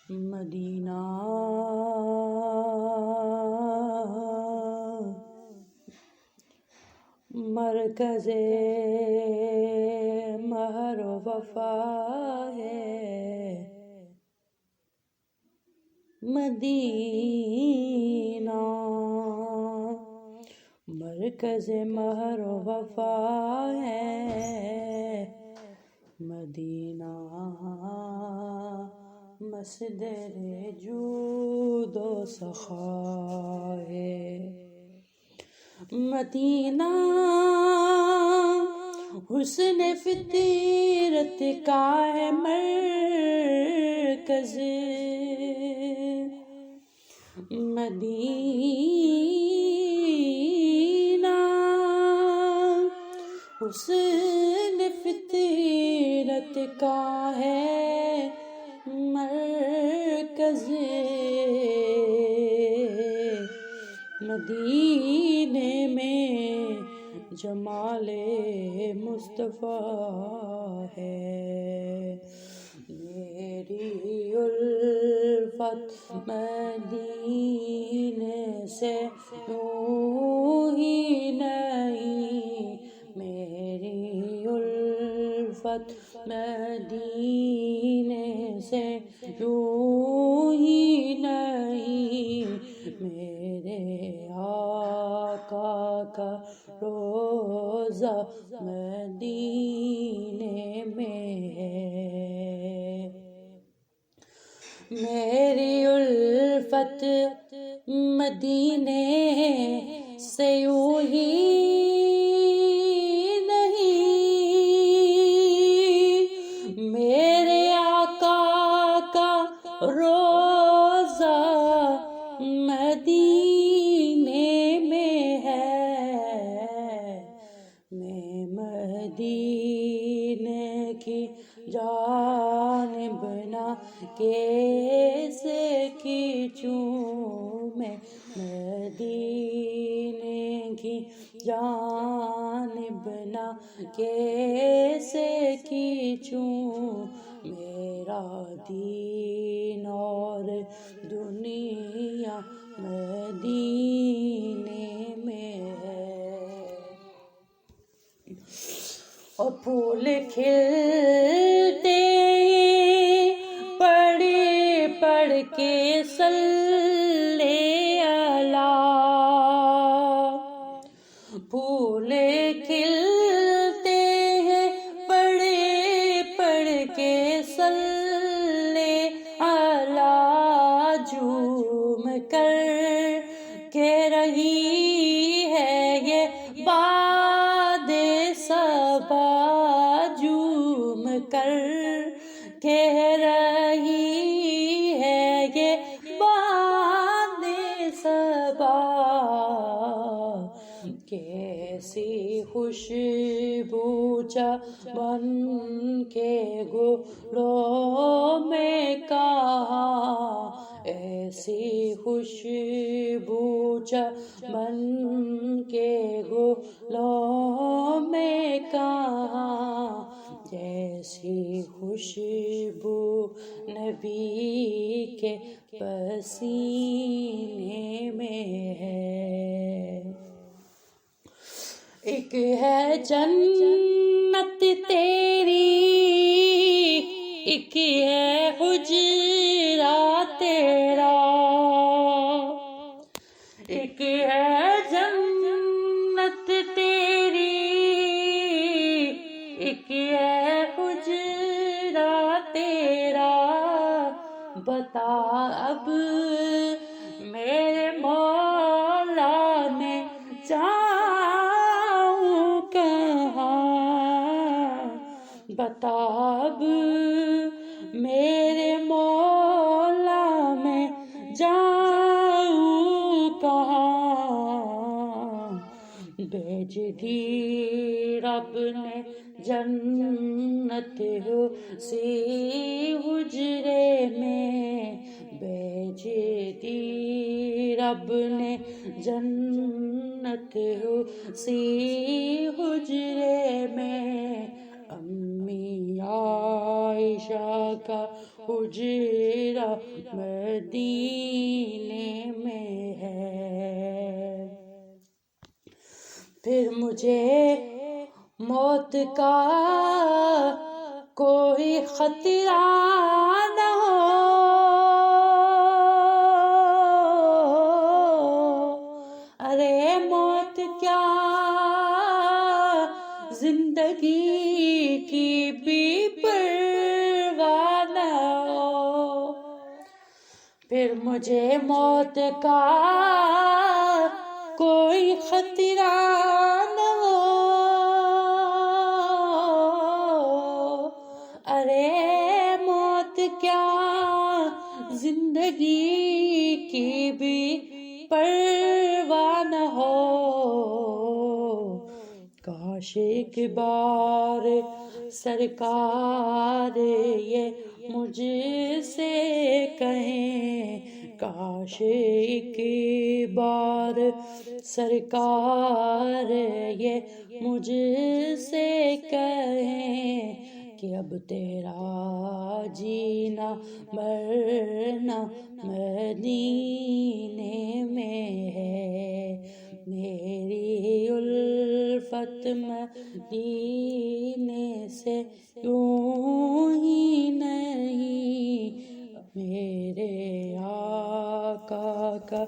مدینہ مرکز مہر و وفا ہے، مدینہ مرکز مہر و وفا ہے، مدینہ مصدر جود و سخا ہے، مدینہ حسن فطرت کا ہے مرکز، مدینہ حسن فطرت کا ہے مرکز، مدینے میں جمال مصطفیٰ ہے، میری الفت مدینے سے یوں ہی نہیں، میری الفت مدینے سے یوں ہی نہیں، میرے آقا کا روضہ مدینے میں ہے، میری الفت مدینے سے یوں ہی نہیں، میرے آقا کا روضہ مدینے میں ہے، میں مدینے کی جانب نہ کیسے کھینچوں، میں مدینے کی جانب نہ کیسے کھینچوں، میرا دین اور دنیا مدینے میں ہے، اور پھول کھلتے پڑھ کے صلی اللہ، پھول کھلتے ہیں پڑھ کے صلی اللہ، جھوم کر کے رہی ہے یہ باد صبا، جھوم کر کے رہی ہے یہ باد صبا، کیسی خوشبو چمن کے گلوں میں کہاں، ایسی خوشبو چمن کے گلوں میں کہاں، جیسی خوشبو نبی کے پسینے میں ہے، ایک ہے جنت تیری، ایک ہے حجرہ تیرا، ایک ہے جنت تیری، ایک ہے حجرہ تیرا، بتا اب میرے مولا میں جاؤں کہاں، بتا اب میرے مولا میں جاؤں کہاں، بھیج دی رب نے جنت اسی حجرے میں، بھیج دی رب نے جنت اسی حجرے میں، امی عائشہ کا حجرہ مدینے میں ہے۔ پھر مجھے موت کا کوئی خطرہ نہ ہو، ارے موت کیا زندگی کی بھی پرواہ نہ ہو۔ پھر مجھے موت کا کوئی خطرہ نہ ہو، ارے موت کیا زندگی کی بھی پرواہ نہ ہو۔ کاش ایک بار سرکار یہ مجھ سے کہیں، کاش ایک بار سرکار یہ مجھ سے کہیں کہ اب تیرا جینا مرنا مدینے میں ہے، میری الفت مدینے سے یوں ہی نہیں، میرے آقا کا